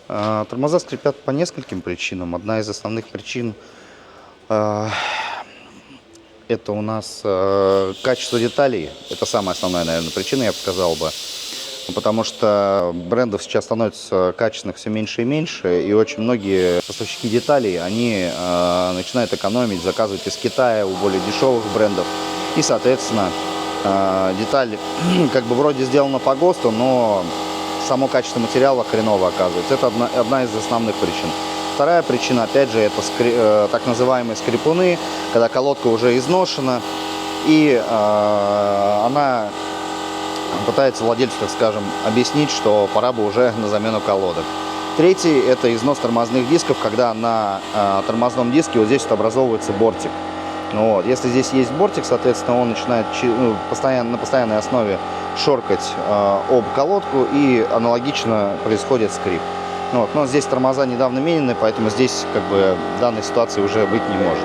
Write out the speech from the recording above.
Тормоза скрипят по нескольким причинам. Одна из основных причин это у нас качество деталей. Это самая основная, наверное, причина, я бы сказал бы. Потому что брендов сейчас становится качественных все меньше и меньше, и очень многие поставщики деталей, они начинают экономить, заказывать из Китая у более дешевых брендов. И, соответственно, деталь как бы вроде сделана по ГОСТу, но само качество материала хреново оказывается. Это одна из основных причин. Вторая причина, опять же, это так называемые скрипуны, когда колодка уже изношена, и она пытается владельцу, так скажем, объяснить, что пора бы уже на замену колодок. Третий – это износ тормозных дисков, когда на тормозном диске вот здесь вот образовывается бортик. Вот. Если здесь есть бортик, соответственно, он начинает на постоянной основе шоркать об колодку, и аналогично происходит скрип. Вот. Но здесь тормоза недавно менены, поэтому здесь как бы данной ситуации уже быть не может.